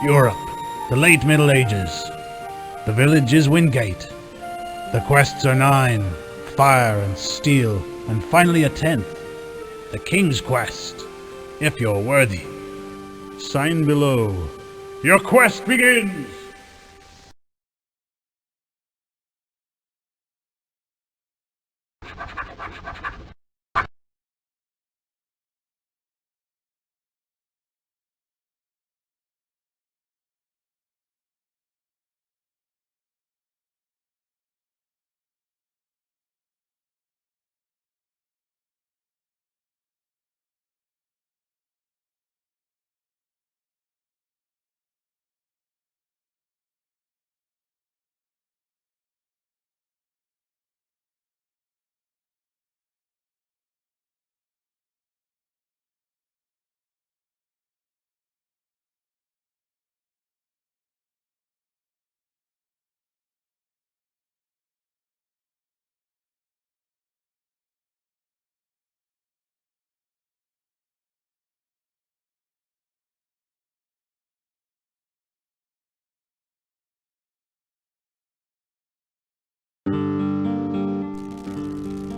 Europe, the late Middle Ages. The village is Wingate. The quests are 9, fire and steel, and finally a 10th, the King's Quest, if you're worthy. Sign below. Your quest begins!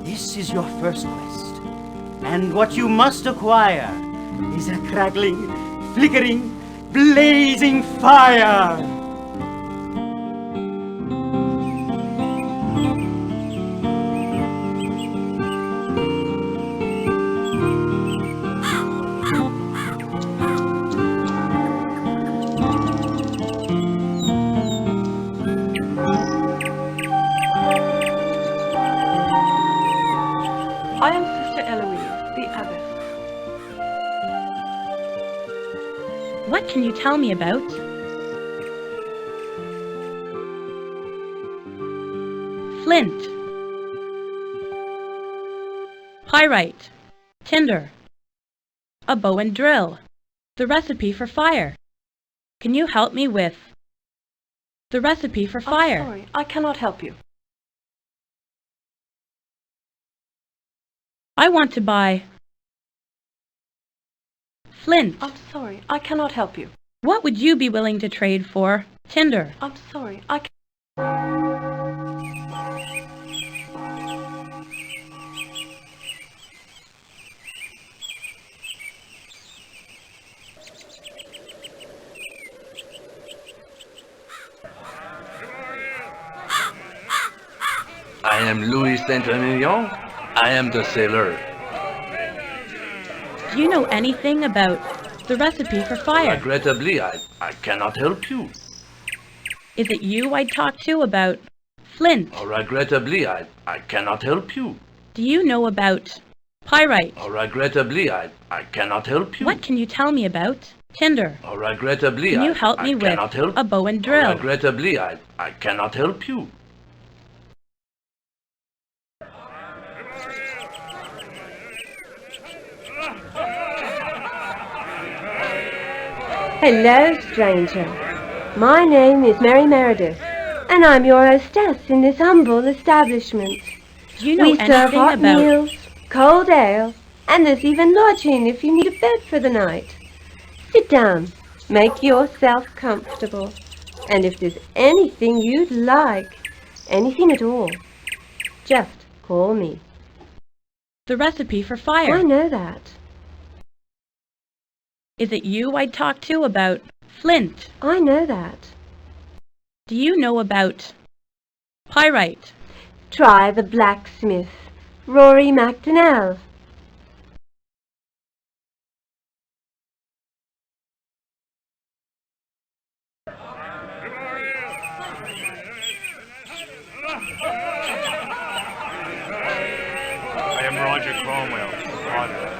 This is your first quest, and what you must acquire is a crackling, flickering, blazing fire! I am Sister Eloise, the Abbess. What can you tell me about? Flint, pyrite, tinder, a bow and drill, the recipe for fire. Can you help me with the recipe for fire? I'm sorry, I cannot help you. I want to buy flint. I'm sorry, I cannot help you. What would you be willing to trade for tinder? I'm sorry, I can't. I am Louis Saint-Emilion. I am the sailor. Do you know anything about the recipe for fire? Regrettably, I cannot help you. Is it you I'd talk to about flint? Regrettably, I cannot help you. Do you know about pyrite? Regrettably, I cannot help you. What can you tell me about tinder? Regrettably, Can you help me with cannot help. a bow and drill? Regrettably, I cannot help you. Hello, stranger. My name is Mary Meredith, and I'm your hostess in this humble establishment. Do you know We serve anything hot about... meals, cold ale, and there's even lodging if you need a bed for the night. Sit down, make yourself comfortable, and if there's anything you'd like, anything at all, just call me. the recipe for fire? I know that. Is it you I'd talk to about flint? I know that. Do you know about pyrite? Try the blacksmith, Rory MacDonnell. I am Roger Cromwell. Roger.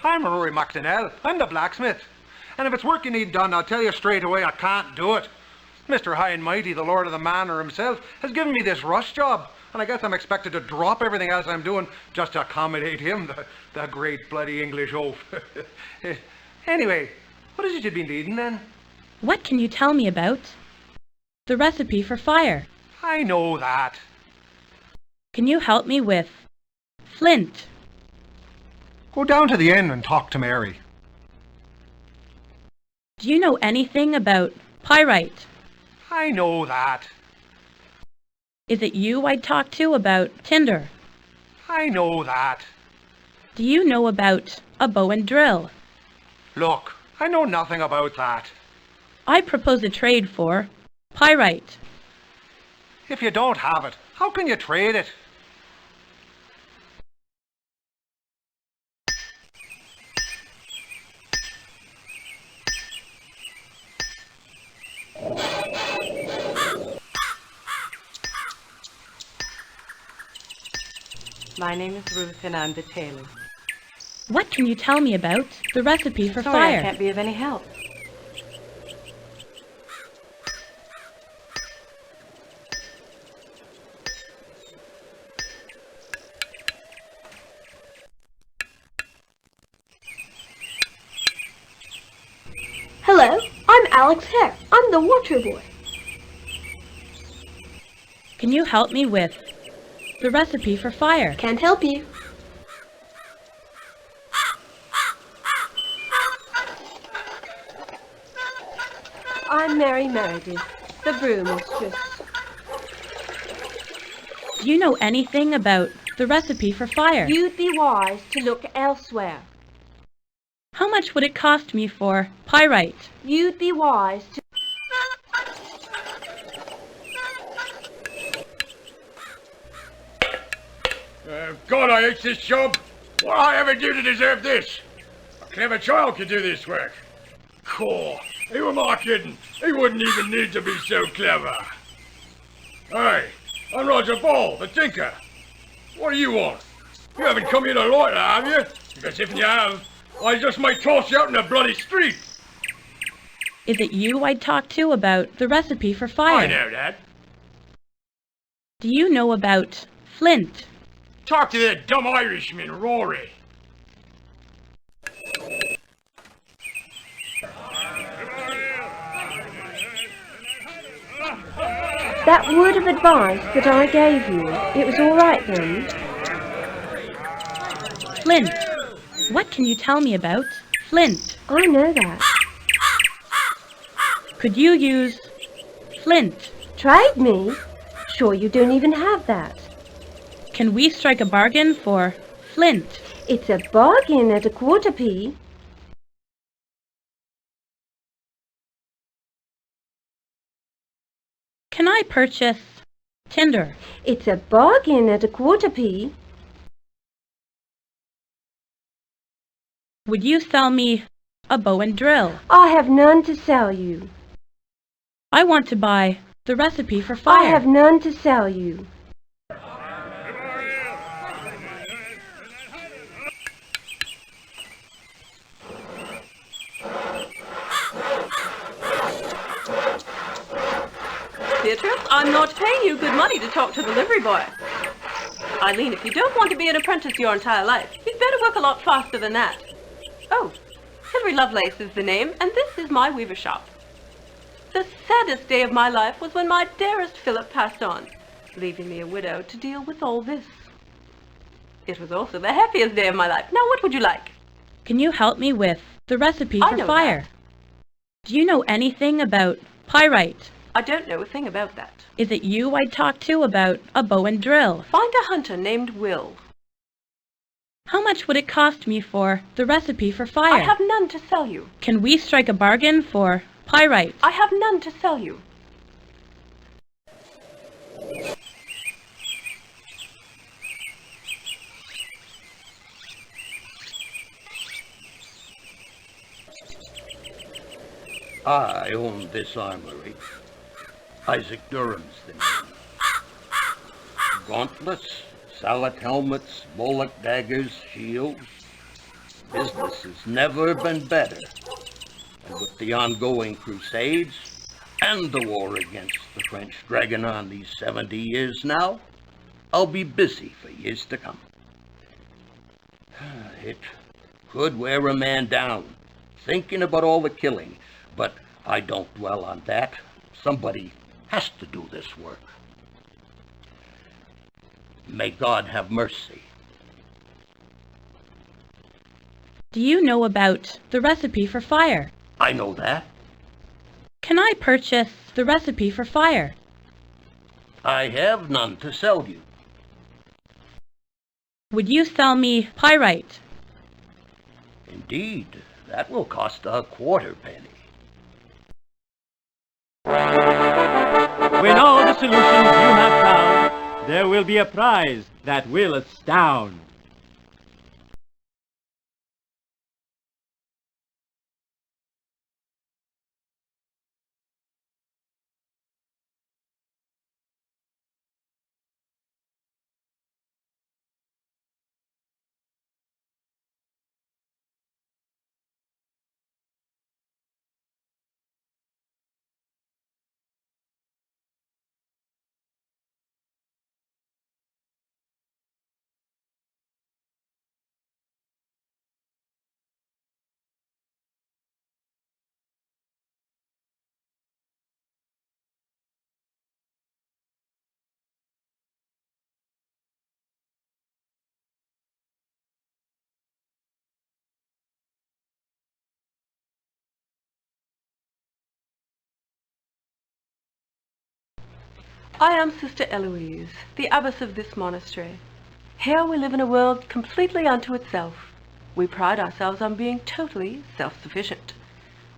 I'm Rory MacDonnell. I'm the blacksmith. And if it's work you need done, I'll tell you straight away I can't do it. Mr. High and Mighty, the Lord of the Manor himself, has given me this rush job. and I guess I'm expected to drop everything else I'm doing just to accommodate him, the great bloody English oaf. Anyway, what is it you've been eating then? What can you tell me about the recipe for fire? I know that. Can you help me with flint? Go down to the inn and talk to Mary. Do you know anything about pyrite? I know that. Is it you I'd talk to about tinder? I know that. Do you know about a bow and drill? Look, I know nothing about that. I propose a trade for pyrite. If you don't have it, how can you trade it? My name is Ruth and I'm the tailor. What can you tell me about the recipe for Sorry, fire? I can't be of any help. Hello, I'm Alex Hare. I'm the water boy. Can you help me with the recipe for fire? Can't help you. I'm Mary Meredith, the brewmistress. Do you know anything about the recipe for fire? You'd be wise to look elsewhere. How much would it cost me for pyrite? You'd be wise to... God, I hate this job. What I ever do to deserve this? A clever child could do this work. Cool. Who am I kidding? He wouldn't even need to be so clever. Hey, I'm Roger Ball, the tinker. What do you want? You haven't come here to loiter, have you? Because if you have, I just might toss you out in the bloody street. Is it you I'd talk to about the recipe for fire? I know that. Do you know about flint? Talk to that dumb Irishman, Rory. That word of advice that I gave you, it was all right then? Flint. What can you tell me about flint? I know that. Could you use flint? Trade me? Sure you don't even have that. Can we strike a bargain for flint? It's a bargain at a quarter p. Can I purchase tinder? It's a bargain at a quarter p. Would you sell me a bow and drill? I have none to sell you. I want to buy the recipe for fire. I have none to sell you. Beatrice, I'm not paying you good money to talk to the livery boy. Eileen, if you don't want to be an apprentice your entire life, you'd better work a lot faster than that. Oh, Hilary Lovelace is the name, and this is my weaver shop. The saddest day of my life was when my dearest Philip passed on, leaving me a widow to deal with all this. It was also the happiest day of my life. Now, what would you like? Can you help me with the recipe I for know fire? that. Do you know anything about pyrite? I don't know a thing about that. Is it you I'd talk to about a bow and drill? Find a hunter named Will. How much would it cost me for the recipe for fire? I have none to sell you. Can we strike a bargain for pyrite? I have none to sell you. I own this armory. Isaac Durham's the name. Gauntlets, sallet helmets, bullock daggers, shields. Business has never been better. And with the ongoing crusades and the war against the French dragging on these 70 years now, I'll be busy for years to come. It could wear a man down, thinking about all the killing, but I don't dwell on that. Somebody has to do this work. May God have mercy. Do you know about the recipe for fire? I know that. Can I purchase the recipe for fire? I have none to sell you. Would you sell me pyrite? Indeed, that will cost a quarter penny. When all the solutions you have found, there will be a prize that will astound. I am Sister Eloise, the abbess of this monastery. Here we live in a world completely unto itself. We pride ourselves on being totally self-sufficient.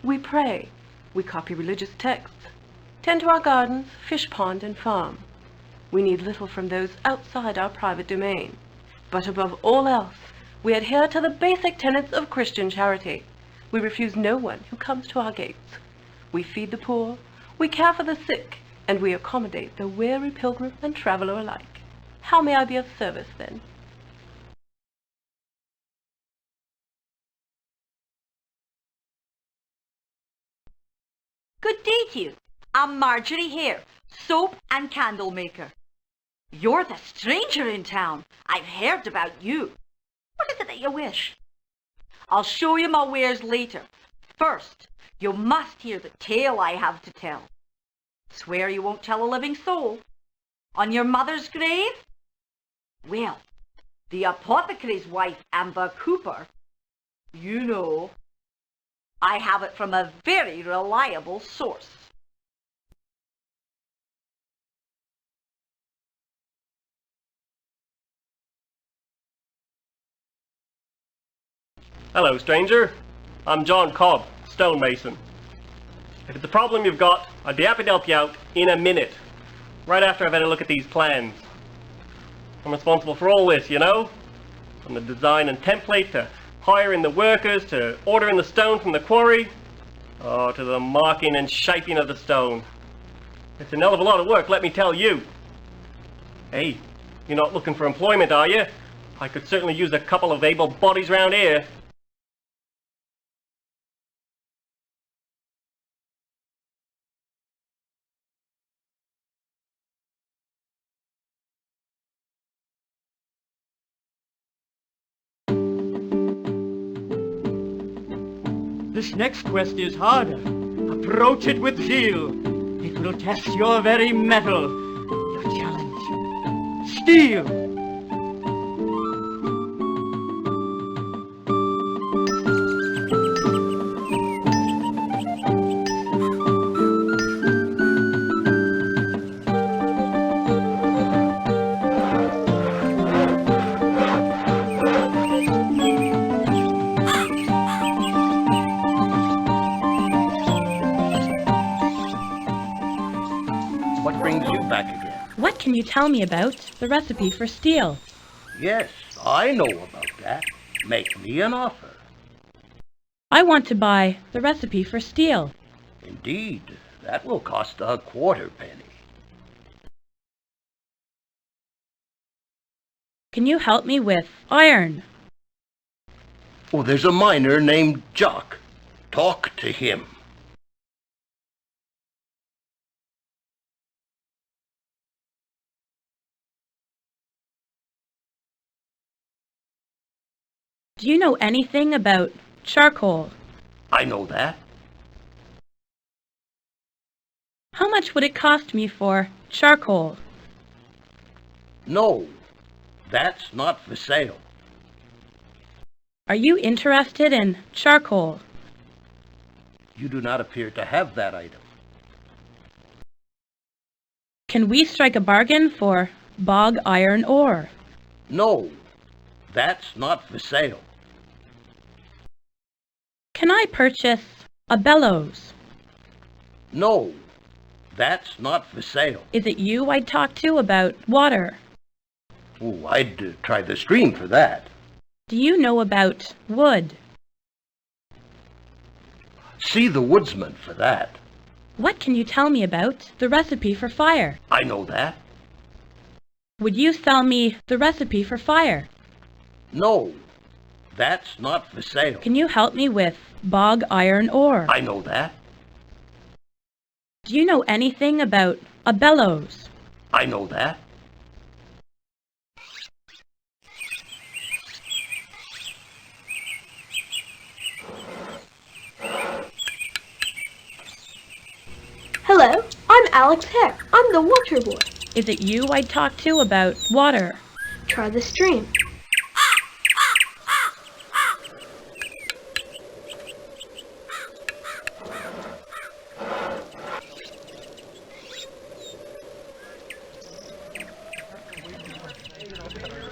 We pray, we copy religious texts, tend to our gardens, fish pond, and farm. We need little from those outside our private domain. But above all else, we adhere to the basic tenets of Christian charity. We refuse no one who comes to our gates. We feed the poor, we care for the sick, and we accommodate the weary pilgrim and traveler alike. How may I be of service, then? Good day to you. I'm Marjorie here, soap and candle maker. You're the stranger in town. I've heard about you. What is it that you wish? I'll show you my wares later. First, you must hear the tale I have to tell. Swear you won't tell a living soul. On your mother's grave? Well, the apothecary's wife, Amber Cooper, you know. I have it from a very reliable source. Hello, stranger. I'm John Cobb, stonemason. If it's a problem you've got, I'd be happy to help you out in a minute, right after I've had a look at these plans. I'm responsible for all this, you know, from the design and template to hiring the workers to ordering the stone from the quarry, to the marking and shaping of the stone. It's an hell of a lot of work, let me tell you. Hey, you're not looking for employment, are you? I could certainly use a couple of able bodies round here. This next quest is harder. Approach it with zeal. It will test your very mettle, your challenge. Steel! What brings you back again? What can you tell me about the recipe for steel? Yes, I know about that. Make me an offer. I want to buy the recipe for steel. Indeed, that will cost a quarter penny. Can you help me with iron? Oh, there's a miner named Jock. Talk to him. Do you know anything about charcoal? I know that. How much would it cost me for charcoal? No, that's not for sale. Are you interested in charcoal? You do not appear to have that item. Can we strike a bargain for bog iron ore? No, that's not for sale. Can I purchase a bellows? No, that's not for sale. Is it you I'd talk to about water? Oh, I'd try the stream for that. Do you know about wood? See the woodsman for that. What can you tell me about the recipe for fire? I know that. Would you sell me the recipe for fire? No, that's not for sale. Can you help me with bog iron ore? I know that. Do you know anything about a bellows? I know that. Hello, I'm Alex Heck. I'm the water boy. Is it you I'd talk to about water? Try the stream.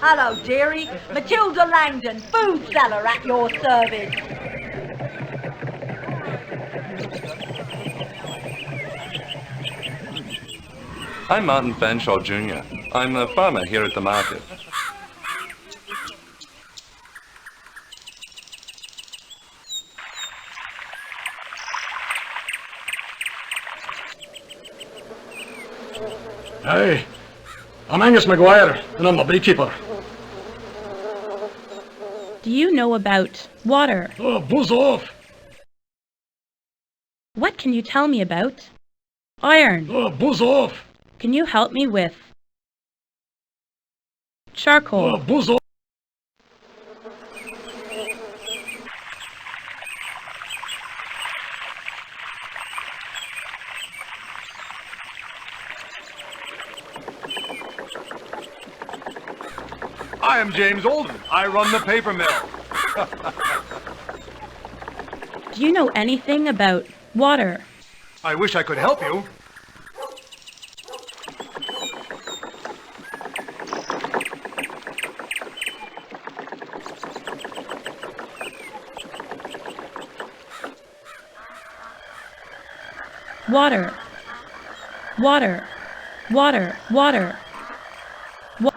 Hello, dearie. Matilda Langdon, food seller at your service. I'm Martin Fanshawe Jr. I'm a farmer here at the market. Hey, I'm Angus McGuire, and I'm the beekeeper. Do you know about water? Oh, buzz off. What can you tell me about iron? Oh, buzz off. Can you help me with charcoal? Oh, buzz off. I am James Olden. I run the paper mill. Do you know anything about water? I wish I could help you. Water. Water. Water. Water.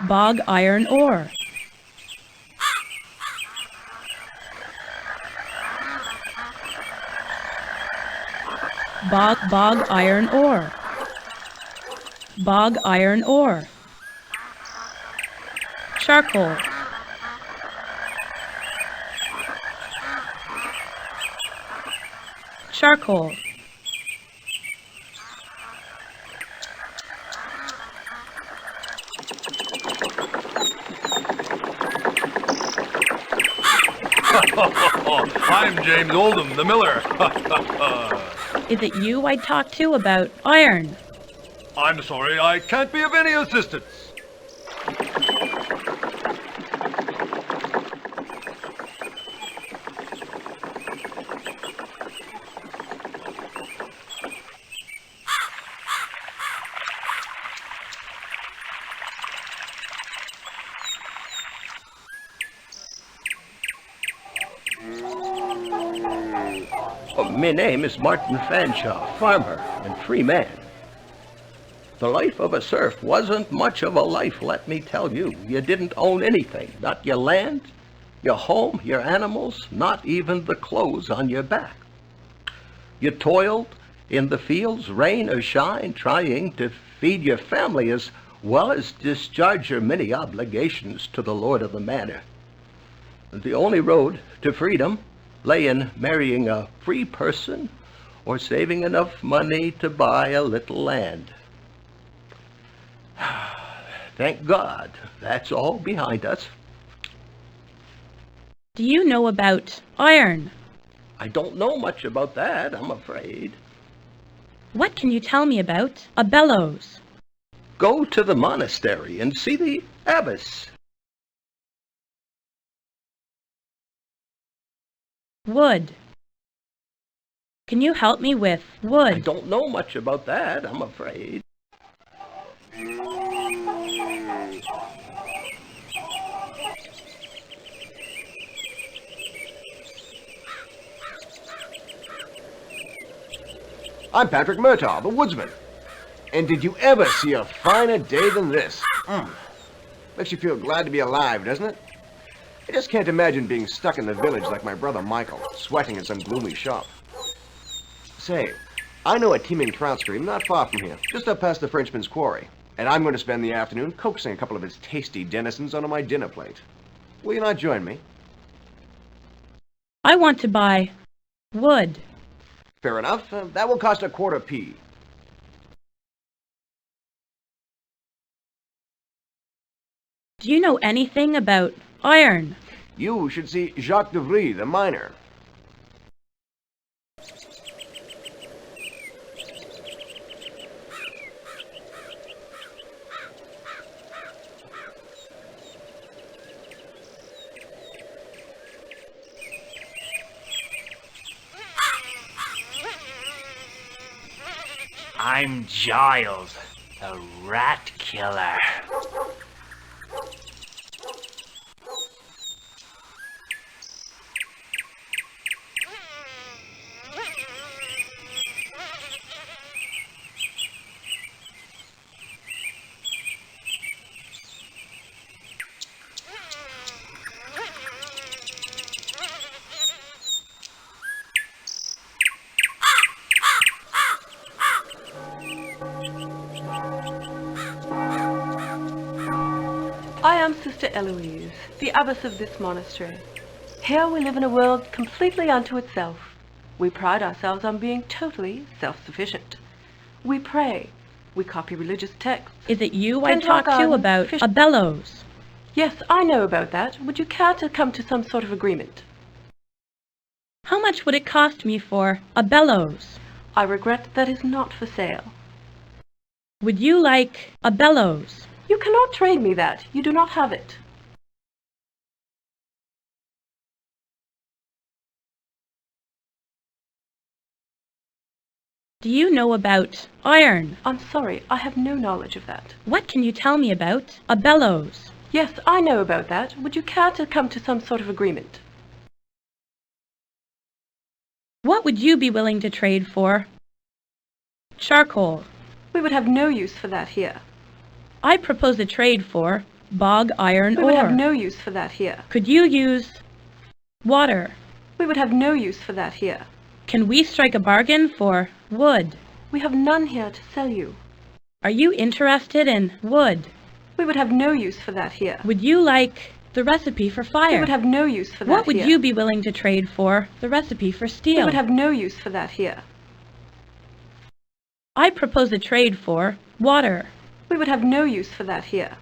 Bog iron ore. Bog iron ore. Bog iron ore. Charcoal. Charcoal. I'm James Oldham, the miller. Is it you I'd talk to about iron? I'm sorry, I can't be of any assistance. My name is Martin Fanshawe, farmer and free man. The life of a serf wasn't much of a life, let me tell you. You didn't own anything, not your land, your home, your animals, not even the clothes on your back. You toiled in the fields, rain or shine, trying to feed your family as well as discharge your many obligations to the lord of the manor. The only road to freedom lay in marrying a free person or saving enough money to buy a little land. Thank God, that's all behind us. Do you know about iron? I don't know much about that, I'm afraid. What can you tell me about a bellows? Go to the monastery and see the abbess. Wood. Can you help me with wood? I don't know much about that, I'm afraid. I'm Patrick Murtaugh, the woodsman. And did you ever see a finer day than this? Makes you feel glad to be alive, doesn't it? I just can't imagine being stuck in the village like my brother Michael, sweating in some gloomy shop. Say, I know a teeming trout stream not far from here, just up past the Frenchman's Quarry. And I'm going to spend the afternoon coaxing a couple of its tasty denizens onto my dinner plate. Will you not join me? I want to buy wood. Fair enough. That will cost a quarter P. Do you know anything about iron? You should see Jacques de Vries, the miner. I'm Giles, the rat killer. I am Sister Eloise, the abbess of this monastery. Here we live in a world completely unto itself. We pride ourselves on being totally self-sufficient. We pray. We copy religious texts. Is it you I Can talk talk to on about fish- a bellows? Yes, I know about that. Would you care to come to some sort of agreement? How much would it cost me for a bellows? I regret that is not for sale. Would you like a bellows? You cannot trade me that. You do not have it. Do you know about iron? I'm sorry, I have no knowledge of that. What can you tell me about a bellows? Yes, I know about that. Would you care to come to some sort of agreement? What would you be willing to trade for charcoal? We would have no use for that here. I propose a trade for bog iron We ore. would have no use for that here. Could you use water? We would have no use for that here. Can we strike a bargain for wood? We have none here to sell you. Are you interested in wood? We would have no use for that here. Would you like the recipe for fire? We would have no use for that What would here. you be willing to trade for the recipe for steel? We would have no use for that here. I propose a trade for water. We would have no use for that here.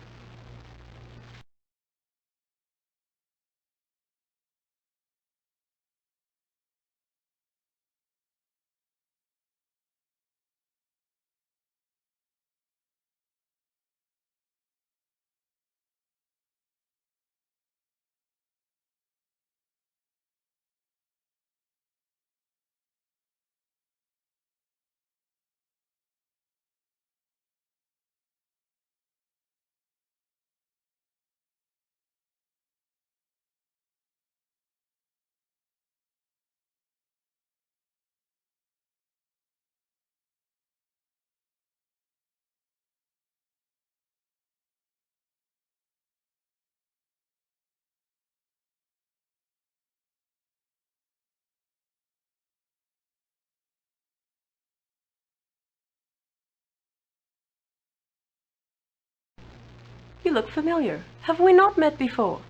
You look familiar. Have we not met before?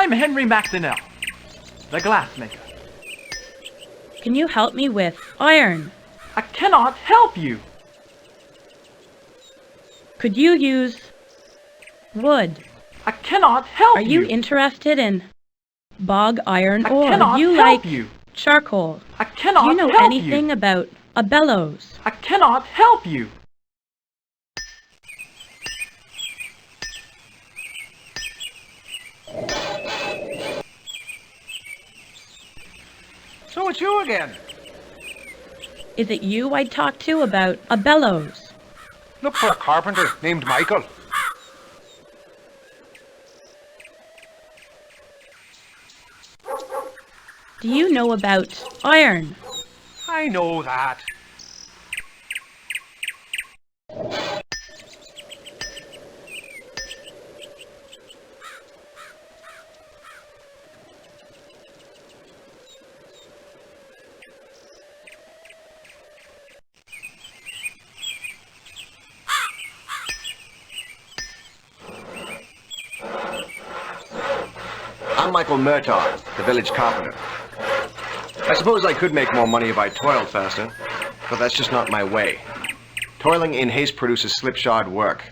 I'm Henry Maxinell, the glassmaker. Can you help me with iron? I cannot help you. Could you use wood? I cannot help you. Are you interested in bog iron ore? I cannot You help like you. charcoal? I cannot Do you know help anything you. about a bellows? I cannot help you. So it's you again. Is it you I'd talk to about a bellows? Look for a carpenter named Michael. Do you know about iron? I know that. I'm Michael Murtaugh, the village carpenter. I suppose I could make more money if I toiled faster, but that's just not my way. Toiling in haste produces slipshod work.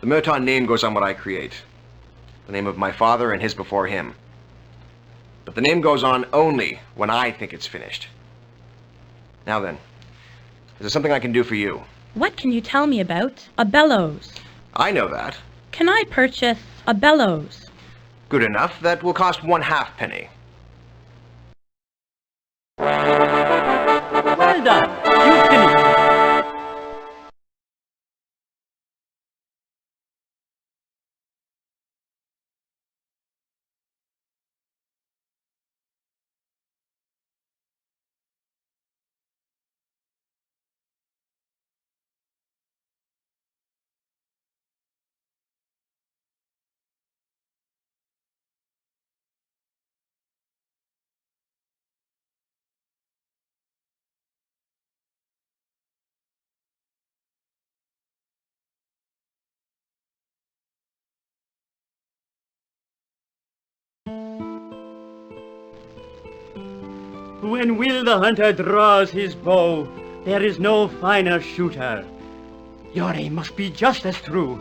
The Murtaugh name goes on what I create. The name of my father and his before him. But the name goes on only when I think it's finished. Now then, is there something I can do for you? What can you tell me about a bellows? I know that. Can I purchase a bellows? Good enough. That will cost 1/2 penny. Well done. You finished. When Will the hunter draws his bow, there is no finer shooter. Your aim must be just as true.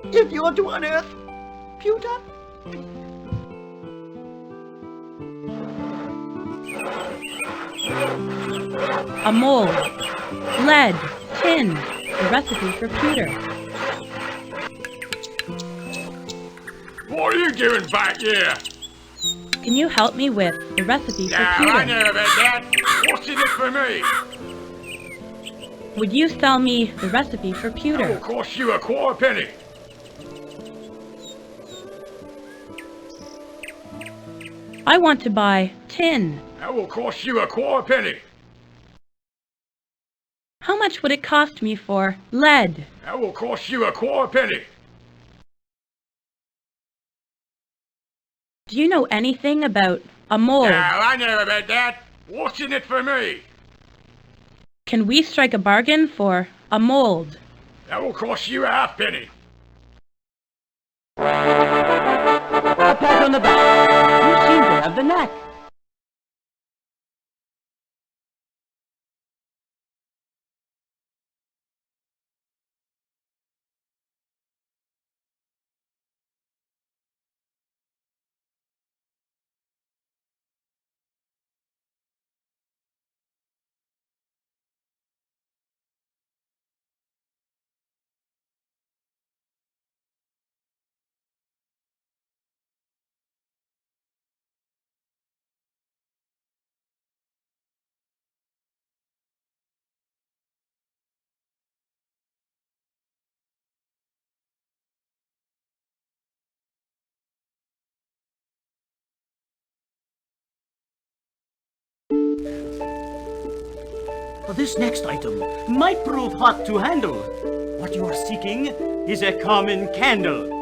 If you're to unearth pewter, A mold, lead, tin, the recipe for pewter. What are you doing back here? Can you help me with the recipe for I pewter? know about that. What's in it for me? Would you sell me the recipe for It will pewter? cost you a 1/4 penny. I want to buy tin. That will cost you a 1/4 penny. How much would it cost me for lead? That will cost you a 1/4 penny. Do you know anything about a mold? Now, I know about that. What's in it for me? Can we strike a bargain for a mold? That will cost you a 1/2 penny. a pat on the back. You seem to have the knack. This next item might prove hot to handle. What you are seeking is a common candle.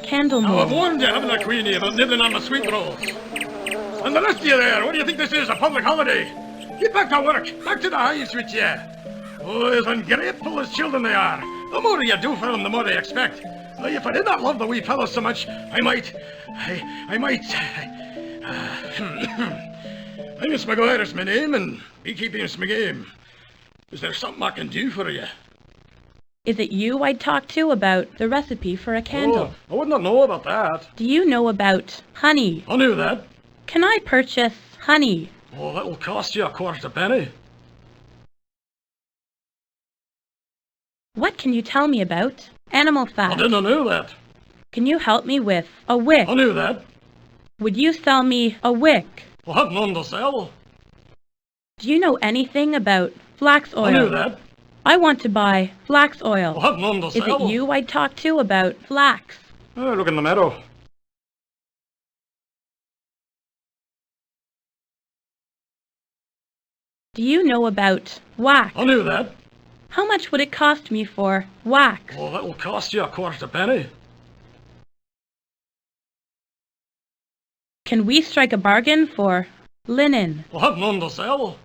candle Now, I've mold. warned you, haven't I, Queenie, about nibbling on my sweet rolls? And the rest of you there, what do you think this is, a public holiday? Get back to work, back to the hives with you. Oh, as ungrateful as children they are. The more you do for them, the more they expect. If I did not love the wee fellows so much, I might... I'm Miss McGuire's my name, and beekeeping's my game. Is there something I can do for you? Is it you I'd talk to about the recipe for a candle? Oh, I would not know about that. Do you know about honey? I knew that. Can I purchase honey? Oh, that'll cost you a quarter penny. What can you tell me about animal fat? I didn't know that. Can you help me with a wick? I knew that. Would you sell me a wick? I have none to sell. Do you know anything about flax oil? I knew that. I want to buy flax oil. I have none to Is sell. it you I'd talk to about flax? Oh, look in the meadow. Do you know about wax? I knew that. How much would it cost me for wax? Oh, that'll cost you a quarter penny. Can we strike a bargain for linen? I have none to sell.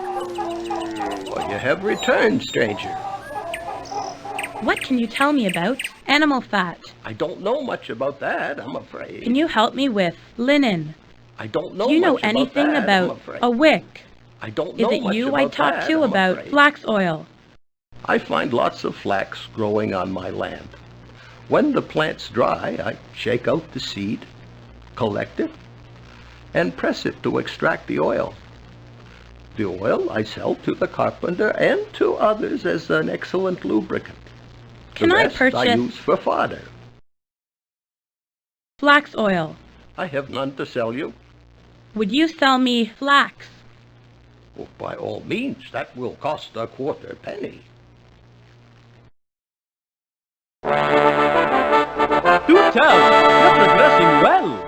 Well, you have returned, stranger. What can you tell me about animal fat? I don't know much about that, I'm afraid. Can you help me with linen? I don't know Do you know much anything about that, I'm about afraid. a wick? I don't Is know it much you about I'd talk that, to I'm about afraid. flax oil? I find lots of flax growing on my land. When the plant's dry, I shake out the seed, collect it, and press it to extract the oil. The oil I sell to the carpenter and to others as an excellent lubricant. Can The I rest purchase I use for fodder. flax oil? I have none to sell you. Would you sell me flax? Oh, by all means, that will cost a quarter penny. Do tell! You're progressing well!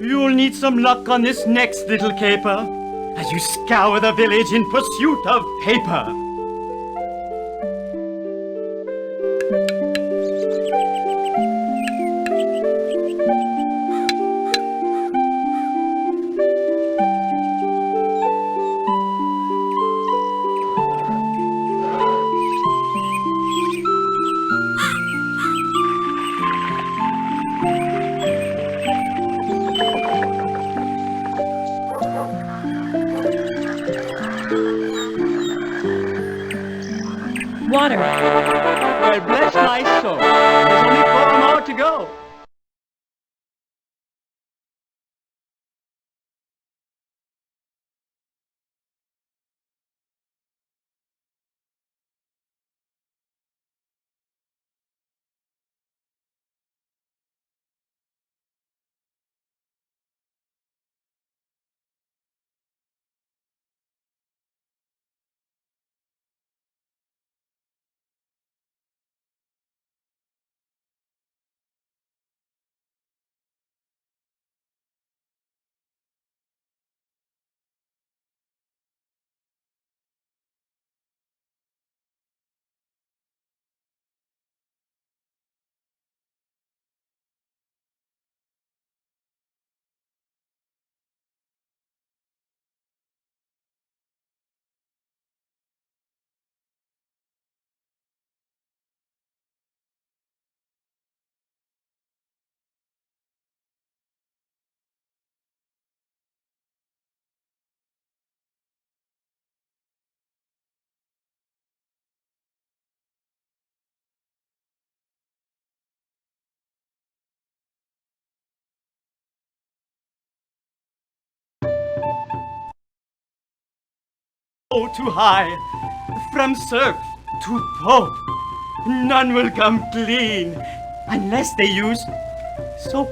You'll need some luck on this next little caper, as you scour the village in pursuit of paper. Water. Well, bless my soul. There's only 4 more to go. go too high. From serf to pope, none will come clean unless they use soap.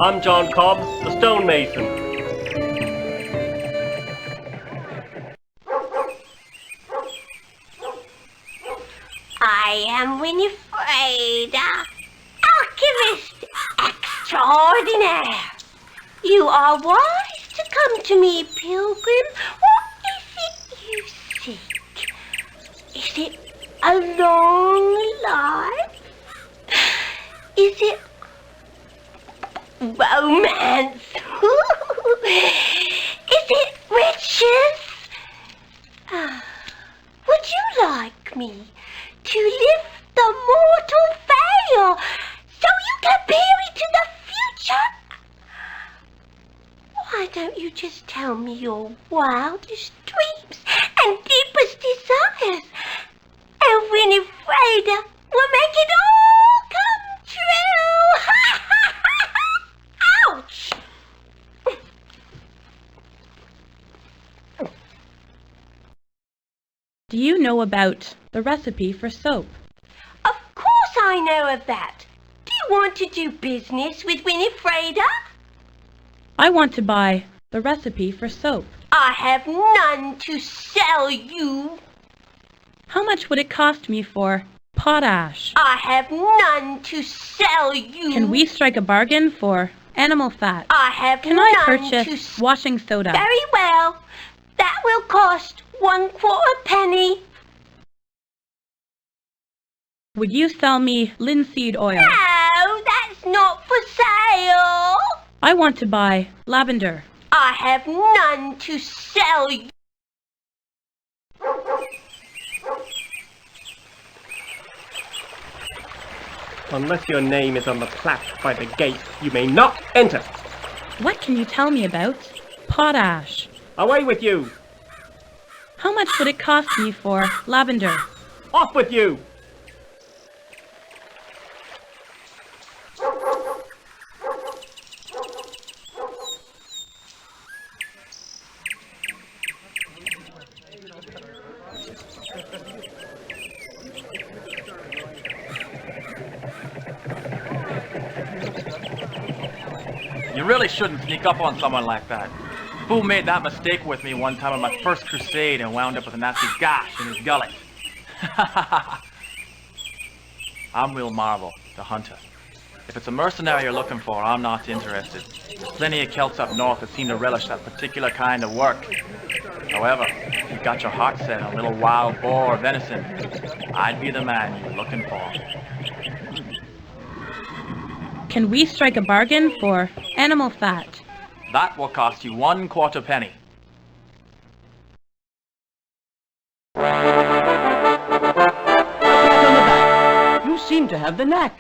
I'm John Cobb, the stonemason. I am Winifreda, alchemist extraordinaire. You are wise to come to me, pilgrim. What is it you seek? Is it a long life? Is it romance? Is it riches? Would you like me to lift the mortal veil so you can peer into the future? Why don't you just tell me your wildest dreams and deepest desires, and Winifreda will make it all come true? Ouch! Do you know about the recipe for soap? Of course I know of that. Do you want to do business with Winifreda? I want to buy the recipe for soap. I have none to sell you. How much would it cost me for potash? I have none to sell you. Can we strike a bargain for animal fat? I have Can none I purchase washing soda? Very well. That will cost 1/4 penny. Would you sell me linseed oil? No, that's not for sale. I want to buy lavender. I have none to sell you. Unless your name is on the plaque by the gate, you may not enter. What can you tell me about potash? Away with you! How much would it cost me for lavender? Off with you! You really shouldn't sneak up on someone like that. Fool made that mistake with me one time on my first crusade and wound up with a nasty gash in his gullet. I'm Will Marvel, the hunter. If it's a mercenary you're looking for, I'm not interested. There's plenty of Celts up north that seem to relish that particular kind of work. However, if you've got your heart set on a little wild boar or venison, I'd be the man you're looking for. Can we strike a bargain for animal fat? That will cost you 1/4 penny. You seem to have the knack.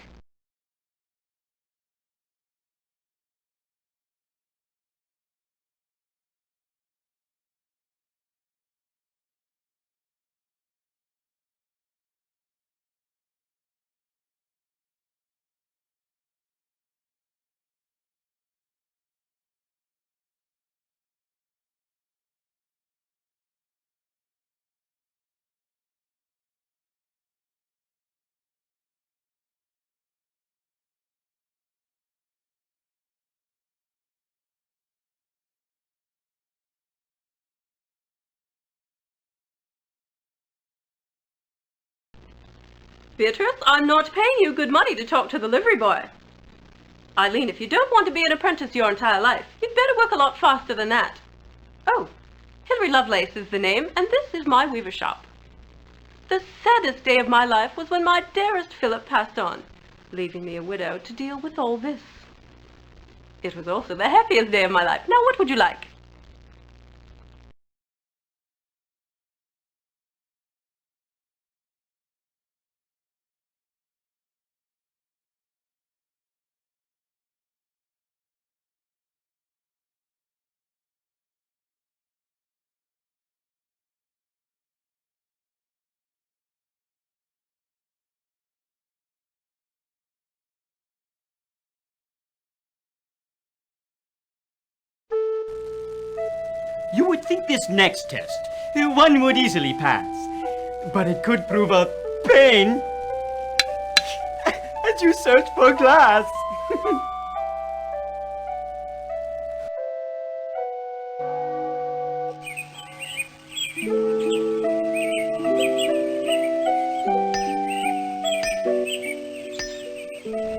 Beatrice, I'm not paying you good money to talk to the livery boy. Eileen, if you don't want to be an apprentice your entire life, you'd better work a lot faster than that. Oh, Hilary Lovelace is the name, and this is my weaver shop. The saddest day of my life was when my dearest Philip passed on, leaving me a widow to deal with all this. It was also the happiest day of my life. Now, what would you like? You would think this next test, one would easily pass. But it could prove a pain as you search for glass.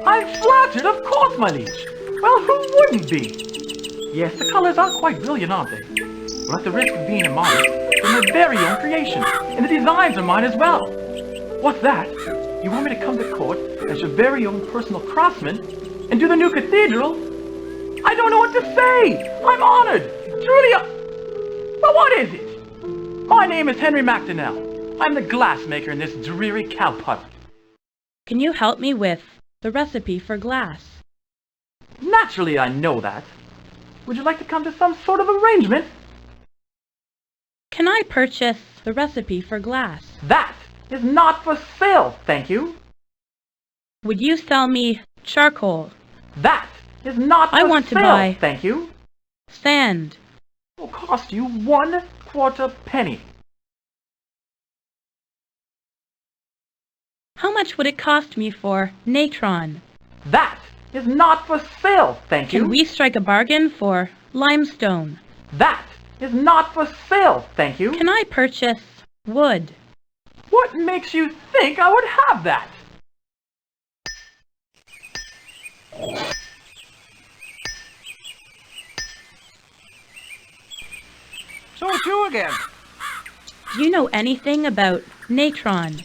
I'm flattered, of course, my liege. Well, who wouldn't be? Yes, the colors are quite brilliant, aren't they? But at the risk of being immodest, they're my very own creation, and the designs are mine as well. What's that? You want me to come to court as your very own personal craftsman and do the new cathedral? I don't know what to say! I'm honored! Truly, but what is it? My name is Henry MacDonnell. I'm the glassmaker in this dreary cowput. Can you help me with the recipe for glass? Naturally, I know that. Would you like to come to some sort of arrangement? Can I purchase the recipe for glass? That is not for sale, thank you. Would you sell me charcoal? That is not for sale, I want to buy thank you. Sand. It will cost you 1/4 penny. How much would it cost me for natron? That is not for sale, thank you. Can we strike a bargain for limestone? That is not for sale, thank you. Can I purchase wood? What makes you think I would have that? So it's you again. Do you know anything about natron?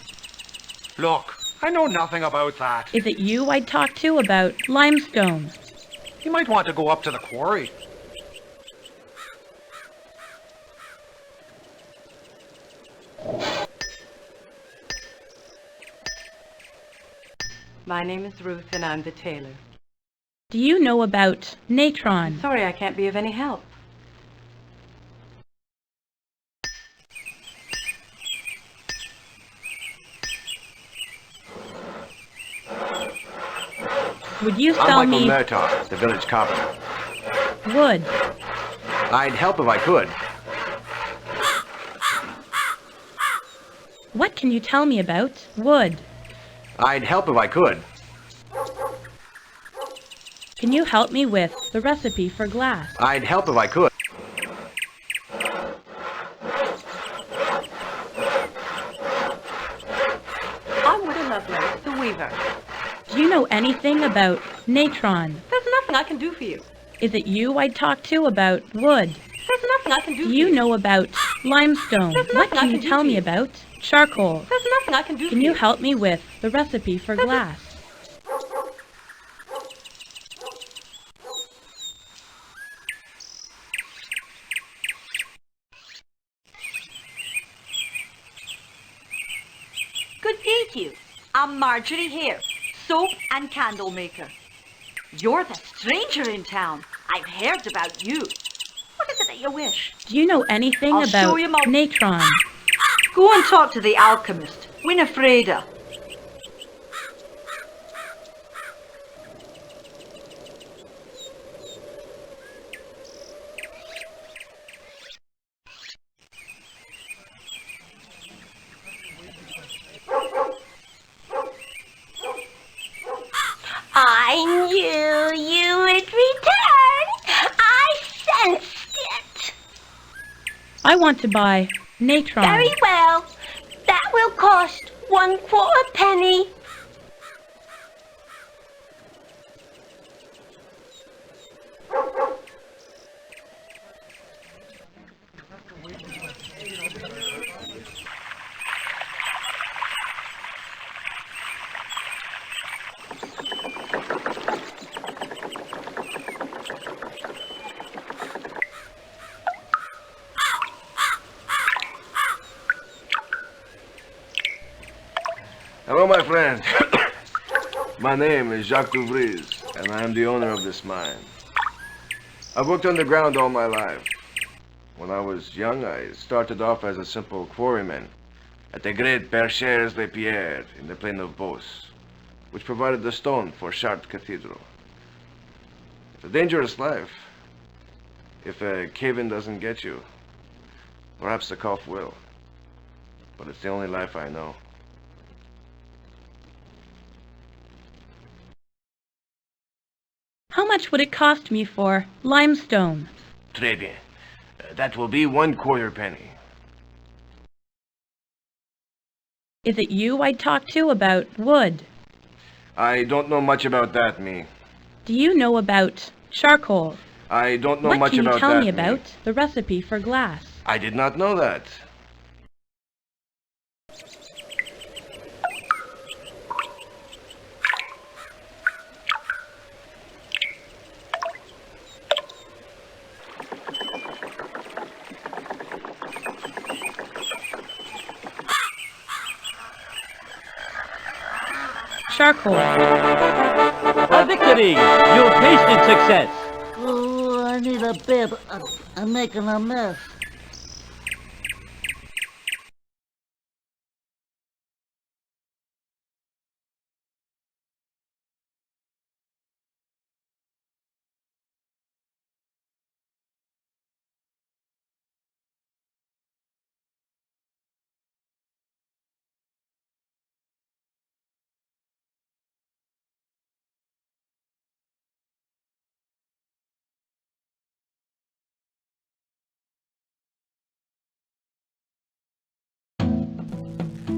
Look, I know nothing about that. Is it you I'd talk to about limestone? You might want to go up to the quarry. My name is Ruth and I'm the tailor. Do you know about natron? Sorry I can't be of any help. Would you I'm sell Michael me Murtaugh, the village carpenter. wood? I'd help if I could. What can you tell me about wood? I'd help if I could. Can you help me with the recipe for glass? I'd help if I could. I'm Widow Lovelace, the weaver. Do you know anything about natron? There's nothing I can do for you. Is it you I'd talk to about wood? There's nothing I can do Do for you you. know about limestone? There's What nothing I can you can do tell for me you. about charcoal? There's nothing I can do Can for you help me with the recipe for glass? Good day to you. I'm Marjorie here, soap and candle maker. You're the stranger in town. I've heard about you. What is it that you wish? Do you know anything I'll about show you my- natron? Go and talk to the alchemist, Winifreda. I knew you would return. I sensed it. I want to buy natron. Very well. That will cost 1/4 penny. Hello, my friend. My name is Jacques Duvries, and I am the owner of this mine. I've worked underground all my life. When I was young, I started off as a simple quarryman at the great Perchères de Pierre in the plain of Beauce, which provided the stone for Chartres Cathedral. It's a dangerous life. If a cave-in doesn't get you, Perhaps the cough will. But it's the only life I know. How much would it cost me for limestone? Très bien. That will be 1/4 penny. Is it you I'd talk to about wood? I don't know much about that, me. Do you know about charcoal? I don't know What much can you about tell that, me about the recipe for glass? I did not know that. Charcoal. A victory! You tasted success! Oh, I need a bib. I'm making a mess.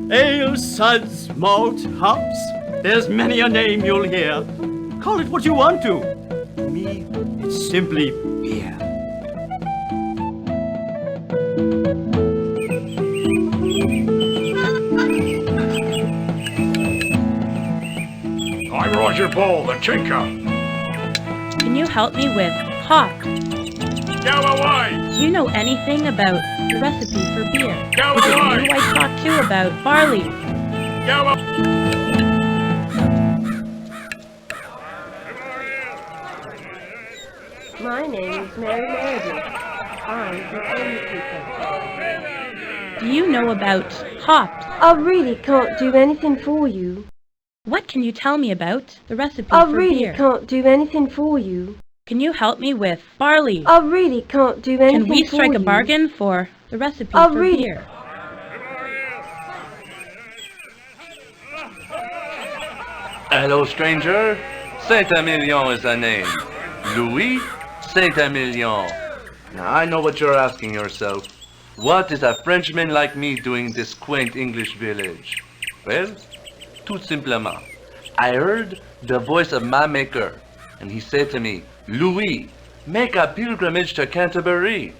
Ale, suds, malt, hops. There's many a name you'll hear. Call it what you want to. To me, it's simply beer. I'm Roger Ball, the tinker. Can you help me with hops? Go away! Do you know anything about the recipe for beer? Go Is it away! you I talk to about barley? Go away! My name is Mary Meredith. I'm the innkeeper. Do you know about hops? I really can't do anything for you. What can you tell me about the recipe I for really beer? can't do anything for you. Can you help me with barley? I really can't do anything for you. Can we strike a bargain for the recipe I for really... beer? Hello, stranger. Saint-Emilion is the name. Louis Saint-Emilion. Now, I know what you're asking yourself. What is a Frenchman like me doing this quaint English village? Well, tout simplement. I heard the voice of my maker, and he said to me, Louis, make a pilgrimage to Canterbury.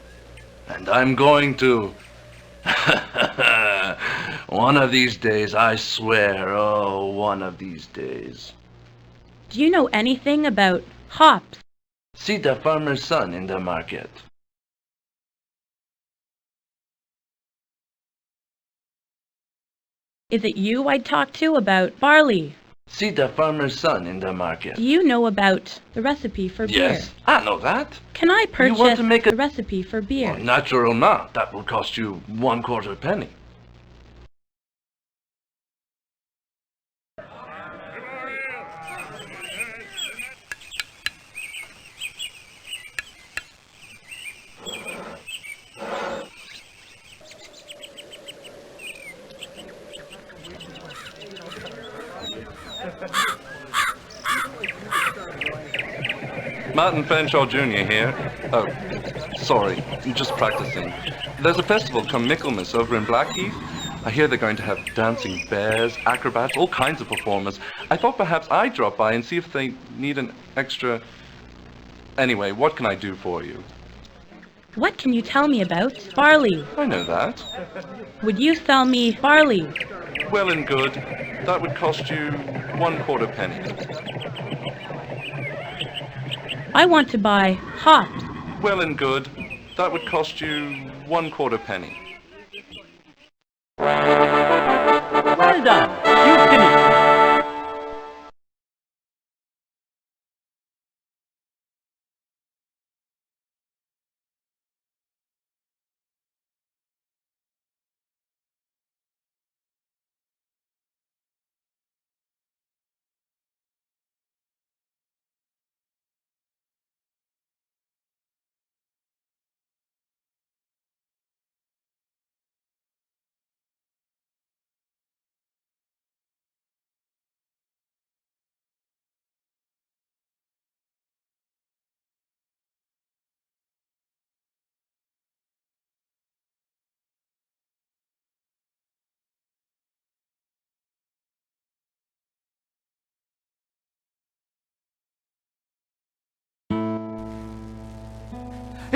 And I'm going to. One of these days, I swear, oh, one of these days. Do you know anything about hops? See the farmer's son in the market. Is it you I'd talk to about barley? See the farmer's son in the market. Do you know about the recipe for beer? Yes, I know that. Can I purchase You want to make the recipe for beer? Oh, naturellement, that will cost you 1/4 penny. Martin Fanshawe Jr. here. Oh, sorry, I'm just practicing. There's a festival come Michaelmas over in Blackheath. I hear they're going to have dancing bears, acrobats, all kinds of performers. I thought perhaps I'd drop by and see if they need an extra... Anyway, what can I do for you? What can you tell me about barley? I know that. Would you sell me barley? Well and good. That would cost you 1/4 penny. I want to buy hops. Well and good. That would cost you 1/4 penny. Well done. You've finished.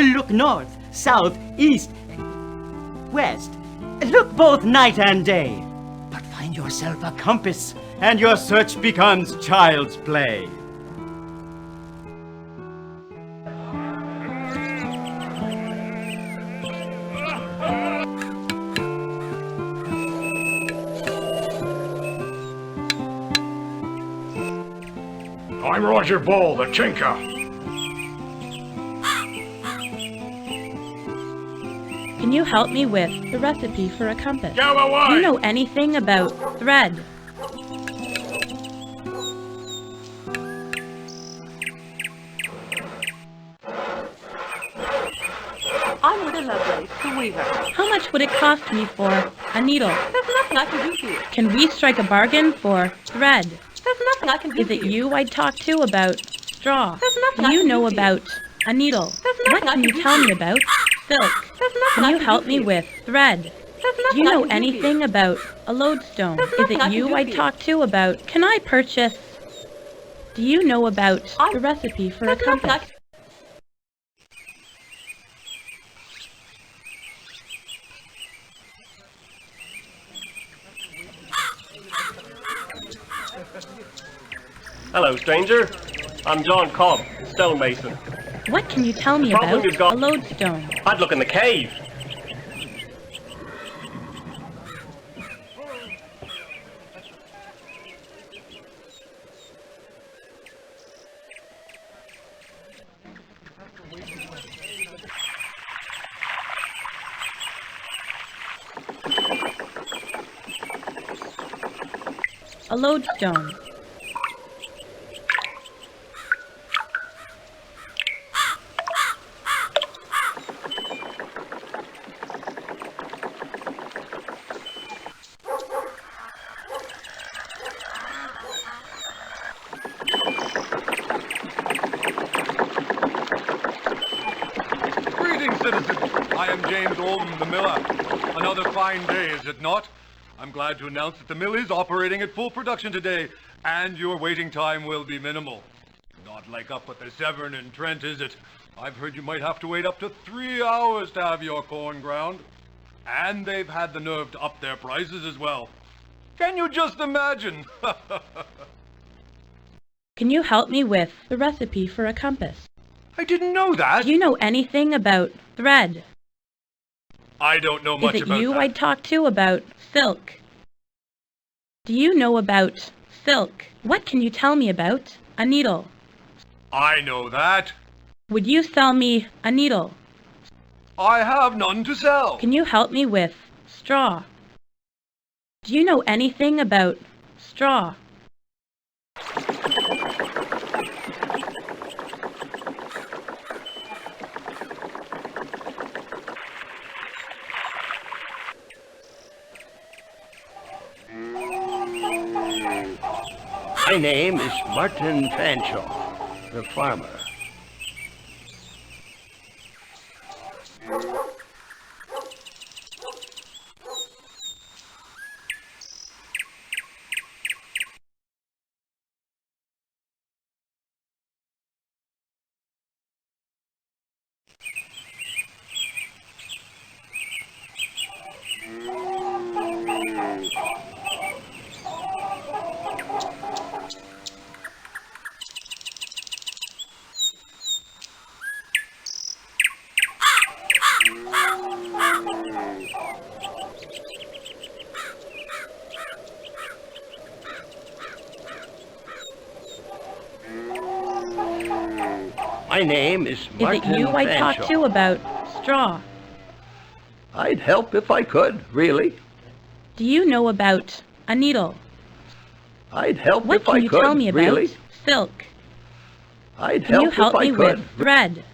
Look north, south, east, west. Look both night and day. But find yourself a compass, and your search becomes child's play. I'm Roger Ball, the tinker. Can you help me with the recipe for a compass? Go away! Do you know anything about thread? I'm Widow Lovelace, the weaver. How much would it cost me for a needle? There's nothing I can do for you. Can we strike a bargain for thread? There's nothing I can do Is for it you. you I'd talk to about straw? There's nothing Do I you can know do for you. about a needle? There's What nothing I can can you do tell for me you. about silk? There's nothing Can I you can help do me for you. with thread? There's Do nothing you I know can do for you. anything about a lodestone? There's Is nothing it I can you do I'd for you. talk to about... Can I purchase... Do you know about the recipe for a There's nothing I compass? can... Hello, stranger. I'm John Cobb, stonemason. What can you tell me Problem about you've got- a lodestone? I'd look in the cave. A lodestone. Greetings, citizens. I am James Olden, the miller. Another fine day, is it not? I'm glad to announce that the mill is operating at full production today, and your waiting time will be minimal. Not like up at the Severn and Trent, is it? I've heard you might have to wait up to 3 hours to have your corn ground. And they've had the nerve to up their prices as well. Can you just imagine? Can you help me with the recipe for a compass? I didn't know that. Do you know anything about thread? I don't know Is much it about you that. I'd talk to about silk? Do you know about silk? What can you tell me about a needle? I know that. Would you sell me a needle? I have none to sell. Can you help me with straw? Do you know anything about straw? My name is Martin Fanshawe, the farmer. My name is Martin Is it you I'd talk Fanshawe. to about straw? I'd help if I could, really. Do you know about a needle? I'd help What if I can you could, tell me about really. silk? I'd Can help you help if I me could. with thread?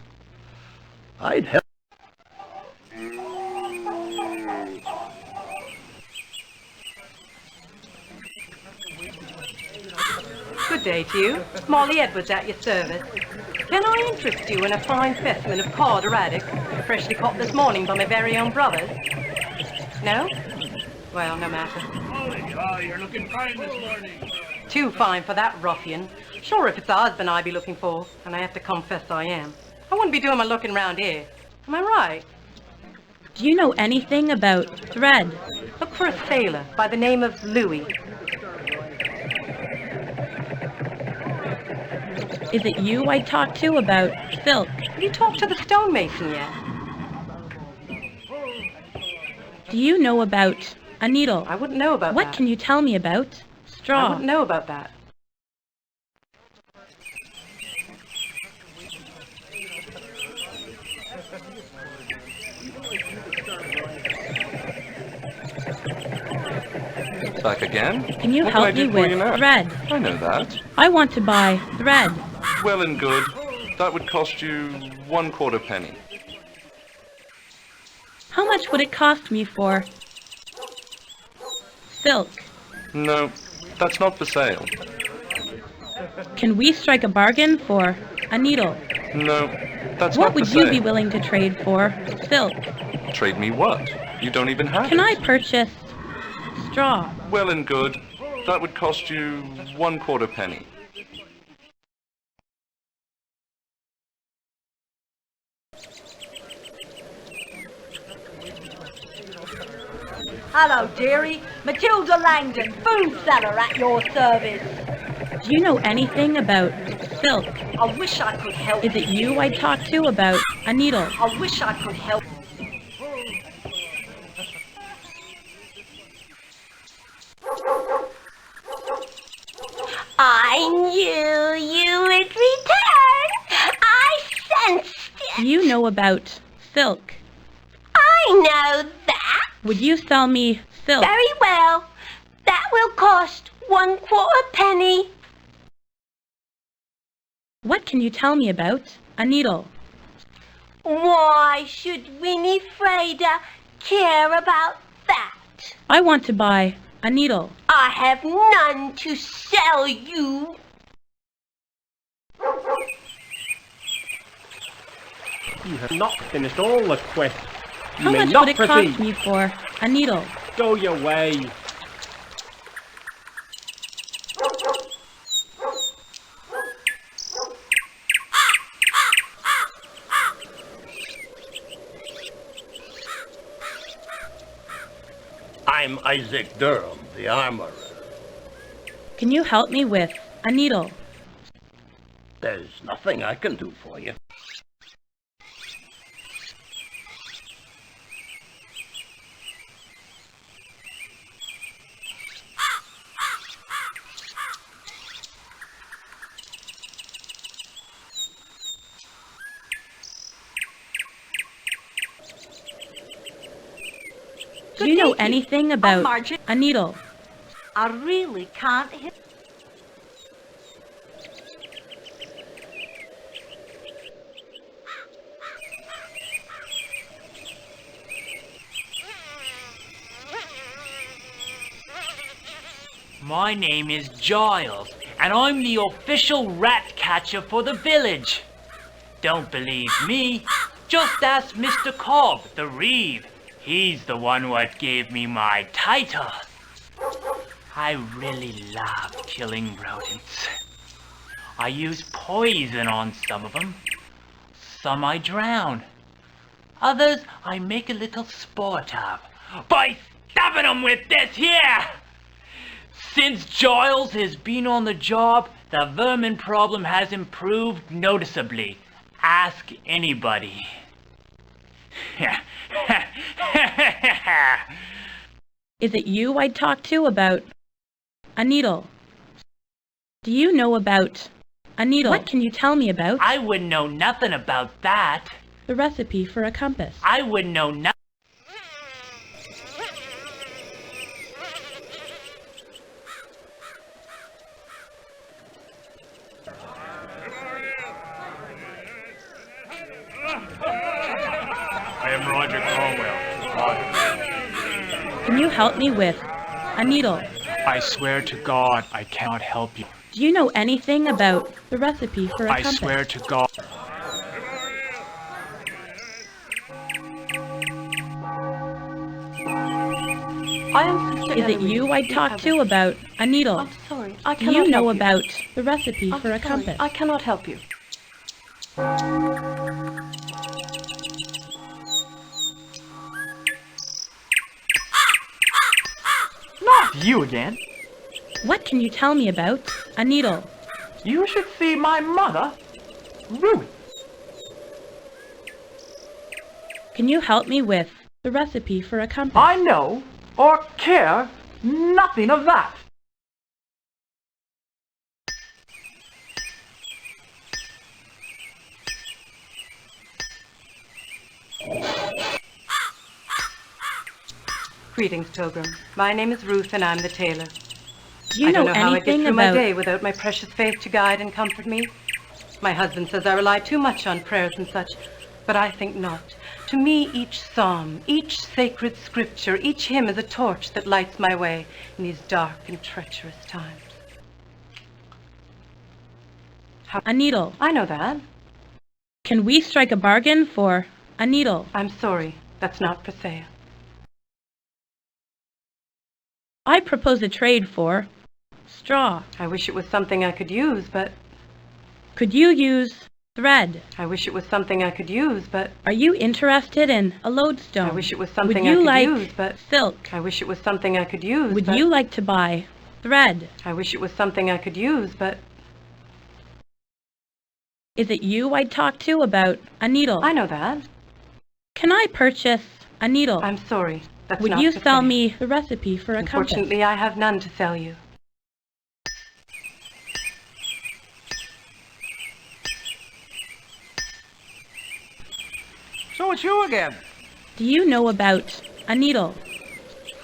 I'd help. Good day to you. Molly Edwards at your service. Can I interest you in a fine specimen of cod or haddock, freshly caught this morning by my very own brothers? No? Well, no matter. Oh, you're looking fine this morning. Too fine for that ruffian. Sure, if it's a husband I'd be looking for, and I have to confess I am. I wouldn't be doing my looking round here. Am I right? Do you know anything about thread? Look for a sailor by the name of Louis. Is it you I'd talk to about silk? Have you talked to the stonemason yet? Do you know about a needle? I wouldn't know about What that. can you tell me about straw? I wouldn't know about that. Back again? Can you What help can I me do for with you now? thread? I know that. I want to buy thread. Well and good. That would cost you 1/4 penny. How much would it cost me for silk? No, that's not for sale. Can we strike a bargain for a needle? No, that's What not for would you sale. be willing to trade for silk? Trade me what? You don't even have Can it. I purchase straw? Well and good. That would cost you 1/4 penny. Hello, dearie. Matilda Langdon, food seller at your service. Do you know anything about silk? I wish I could help Is it you I'd talk to about a needle? I wish I could help. I knew you would return. I sensed it. Do you know about silk? I know that. Would you sell me silk? Very well. That will cost 1/4 penny. What can you tell me about a needle? Why should Winifreda care about that? I want to buy a needle. I have none to sell you. You have not finished all the quest. You How may much not would it proceed. cost me for a needle? Go your way. I'm Isaac Durham, the armorer. Can you help me with a needle? There's nothing I can do for you. Do you know anything about Margie. a needle? I really can't hit. My name is Giles, and I'm the official rat catcher for the village. Don't believe me? Just ask Mr. Cobb, the reeve. He's the one what gave me my title. I really love killing rodents. I use poison on some of them. Some I drown. Others I make a little sport of by stabbing them with this here. Since Giles has been on the job, the vermin problem has improved noticeably. Ask anybody. Is it you I'd talk to about a needle? Do you know about a needle? What can you tell me about I wouldn't know nothing about that. the recipe for a compass? I wouldn't know nothing. I am Roger Cromwell. Can you help me with a needle? I swear to God, I cannot help you. Do you know anything about the recipe for a I compass? swear to God. I am Sister Is it Eloise. you I'd talk to about a needle? I'm sorry. I Do cannot you know help about the recipe I'm for a sorry, compass? I cannot help you. you again. What can you tell me about a needle? You should see my mother, Ruby. Can you help me with the recipe for a compass? I know or care nothing of that. Greetings, Pilgrim. My name is Ruth, and I'm the tailor. Do you I don't know know how I get anything through my about... day without my precious faith to guide and comfort me. My husband says I rely too much on prayers and such, but I think not. To me, each psalm, each sacred scripture, each hymn is a torch that lights my way in these dark and treacherous times. A needle. I know that. Can we strike a bargain for a needle? I'm sorry, that's not for sale. I propose a trade for straw. I wish it was something I could use, but... Could you use thread? I wish it was something I could use, but... Are you interested in a lodestone? I wish it was something Would you I could like use, but... silk? I wish it was something I could use, Would but... you like to buy thread? I wish it was something I could use, but... Is it you I'd talk to about a needle? I know that. Can I purchase a needle? I'm sorry. That's Would not you for sell sale. me the recipe for a compass? Unfortunately, I have none to sell you. So it's you again. Do you know about a needle?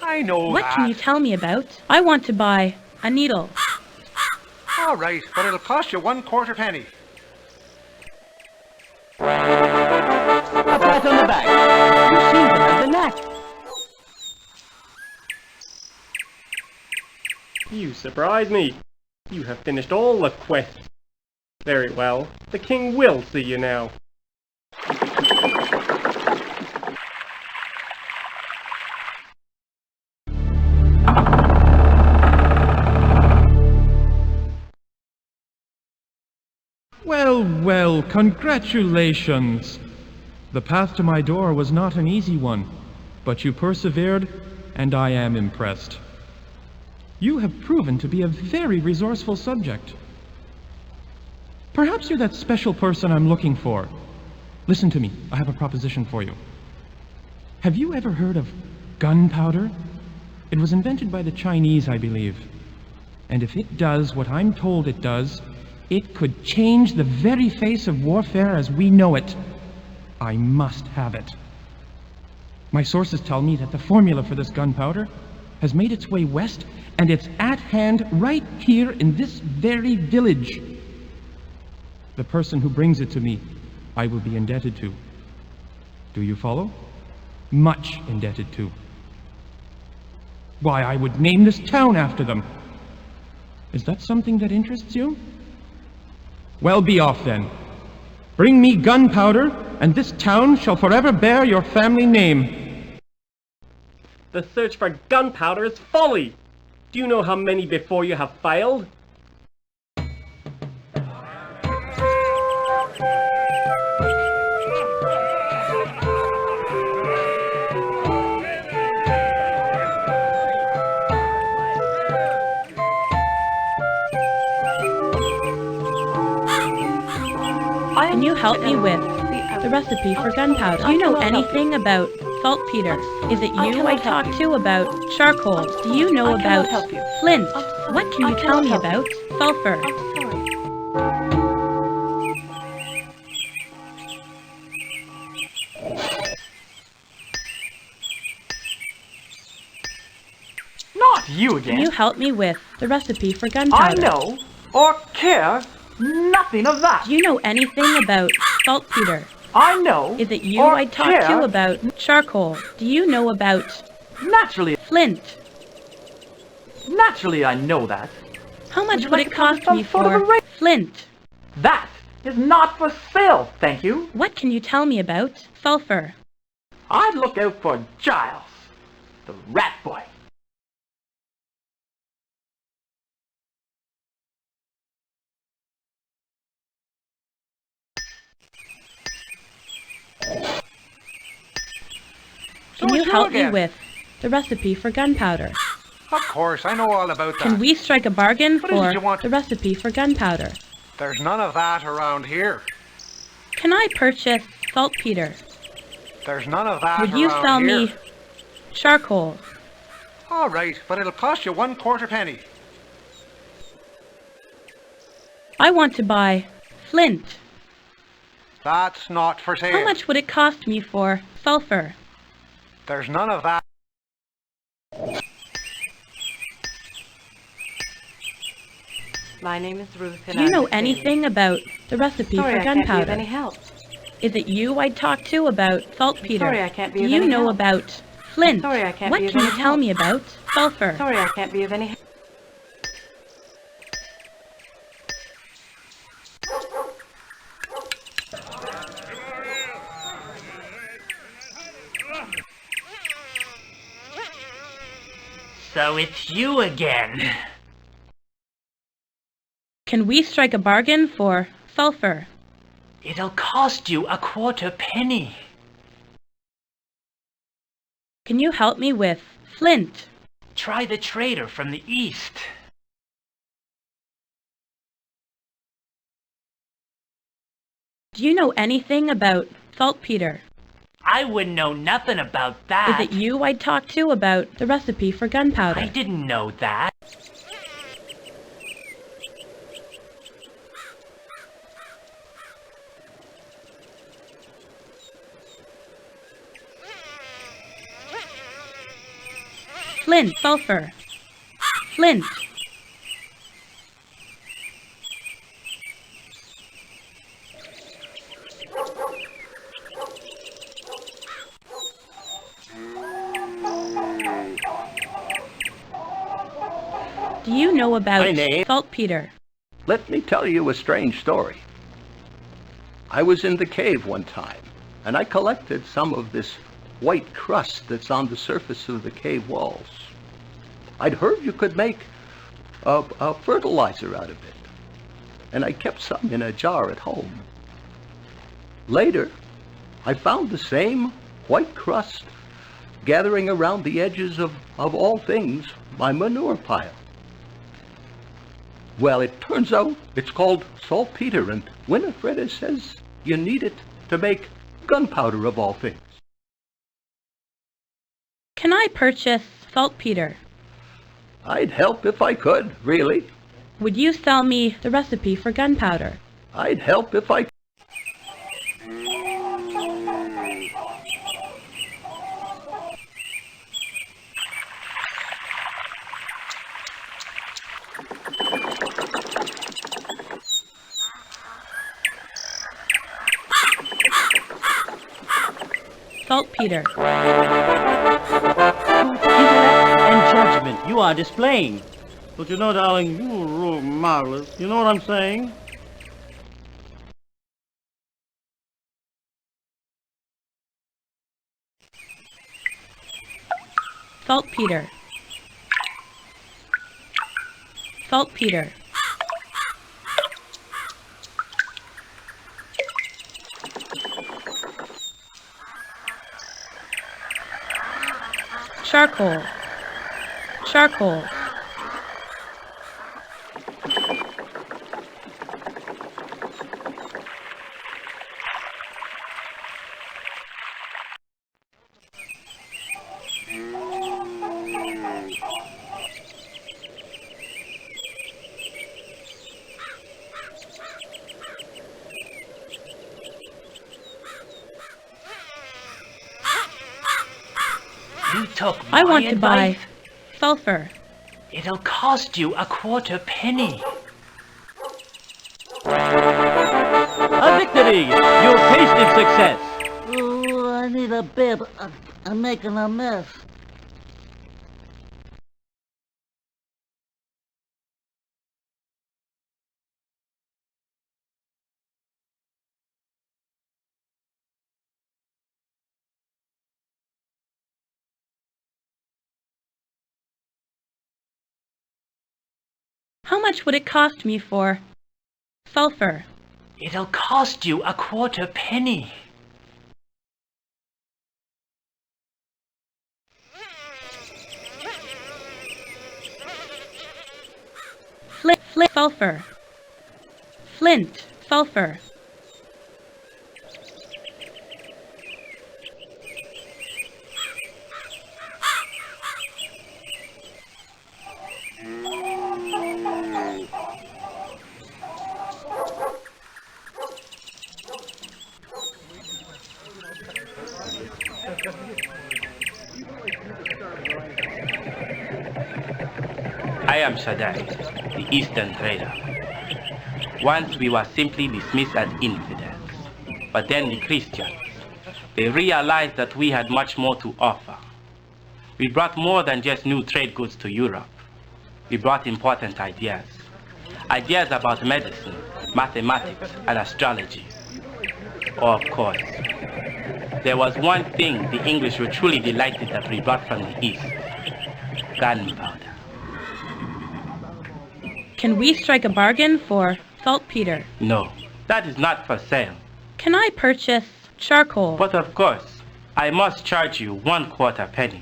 I know What that. can you tell me about? I want to buy a needle. All right, but it'll cost you 1/4 penny. A pat on the back. You seem to have the knack. You surprise me. You have finished all the quests. Very well. The king will see you now. Well, well, congratulations! The path to my door was not an easy one, but you persevered, and I am impressed. You have proven to be a very resourceful subject. Perhaps you're that special person I'm looking for. Listen to me, I have a proposition for you. Have you ever heard of gunpowder? It was invented by the Chinese, I believe. And if it does what I'm told it does, it could change the very face of warfare as we know it. I must have it. My sources tell me that the formula for this gunpowder has made its way west, and it's at hand right here in this very village. The person who brings it to me, I will be indebted to. Do you follow? Much indebted to. Why, I would name this town after them. Is that something that interests you? Well, be off then. Bring me gunpowder, and this town shall forever bear your family name. The search for gunpowder is folly. Do you know how many before you have failed? Can you help me with the recipe for gunpowder? Do you know anything about saltpeter? Is it you I talk to about charcoal? Do you know about flint? What can you tell me about sulfur? Not you again. Can you help me with the recipe for gunpowder? I know or care nothing of that. Do you know anything about saltpeter? I know. Is it you or I talk care. to about charcoal? Do you know about Naturally. flint? Naturally, I know that. How much you would like it to come cost some me sort of for a rate? flint? That is not for sale, thank you. What can you tell me about sulfur? I'd look out for Giles, the rat boy. Can you help me with the recipe for gunpowder? Of course, I know all about that. Can we strike a bargain What is it for you want? the recipe for gunpowder? There's none of that around here. Can I purchase saltpeter? There's none of that Would you around sell here. me charcoal? All right, but it'll cost you 1/4 penny. I want to buy flint. That's not for sale. How much would it cost me for sulfur? There's none of that. My name is Ruth, and Do you I'm know the anything about the recipe Sorry, for I can't be of gunpowder? any help. Is it you I'd talk to about saltpeter? Sorry, I can't be Do of you any know help. about flint? Sorry, I can't What be of can you any tell help. me about sulfur? Sorry, I can't be of any help. So it's you again. Can we strike a bargain for sulfur? It'll cost you 1/4 penny. Can you help me with flint? Try the trader from the east. Do you know anything about saltpeter? I wouldn't know nothing about that. Is it you I'd talk to about the recipe for gunpowder? I didn't know that. Flint, sulfur. Flint. Do you know about My name- saltpeter? Let me tell you a strange story. I was in the cave one time, and I collected some of this white crust that's on the surface of the cave walls. I'd heard you could make a fertilizer out of it, and I kept some in a jar at home. Later, I found the same white crust gathering around the edges of all things, my manure pile. Well, it turns out it's called saltpeter, and Winifreda says you need it to make gunpowder of all things. Can I purchase saltpeter? I'd help if I could, really. Would you sell me the recipe for gunpowder? I'd help if I could. Saltpeter. And judgment you are displaying. But you know, darling, you are marvelous. You know what I'm saying? Saltpeter. Saltpeter. Charcoal. Charcoal. You took I my want to buy advice? sulfur. It'll cost you 1/4 penny. A victory! Your tasting success! Oh, I need a bib. I'm making a mess. How much would it cost me for sulfur? It'll cost you 1/4 penny. sulfur. Flint, sulfur. I am Shaddai, the Eastern trader. Once we were simply dismissed as infidels, but then the Christians, they realized that we had much more to offer. We brought more than just new trade goods to Europe. We brought important ideas. Ideas about medicine, mathematics, and astrology. Oh, of course, there was one thing the English were truly delighted that we brought from the East: gunpowder. Can we strike a bargain for saltpeter? No, that is not for sale. Can I purchase charcoal? But of course, I must charge you 1/4 penny.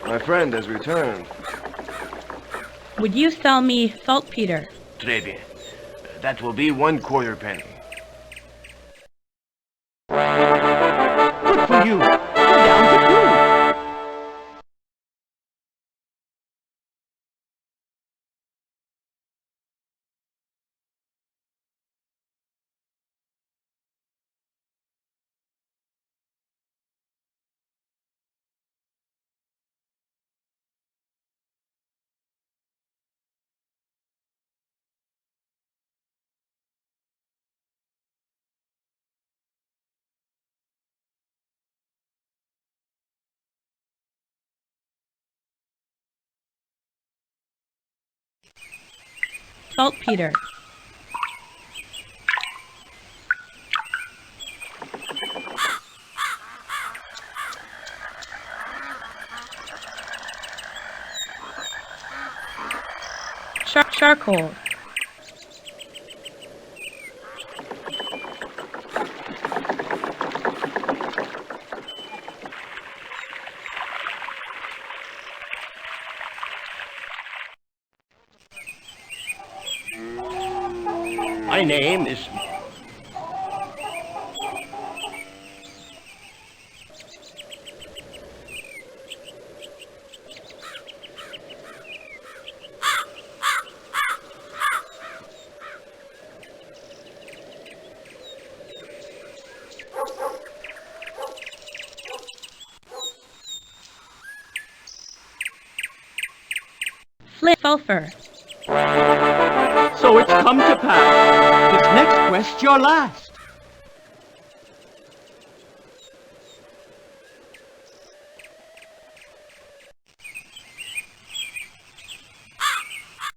My friend has returned. Would you sell me saltpeter? Très bien. That will be 1/4 penny. Good for you. You're down to 2. Saltpeter. Charcoal. My name is... Flint, sulfur. So it's come to pass. This next quest's your last.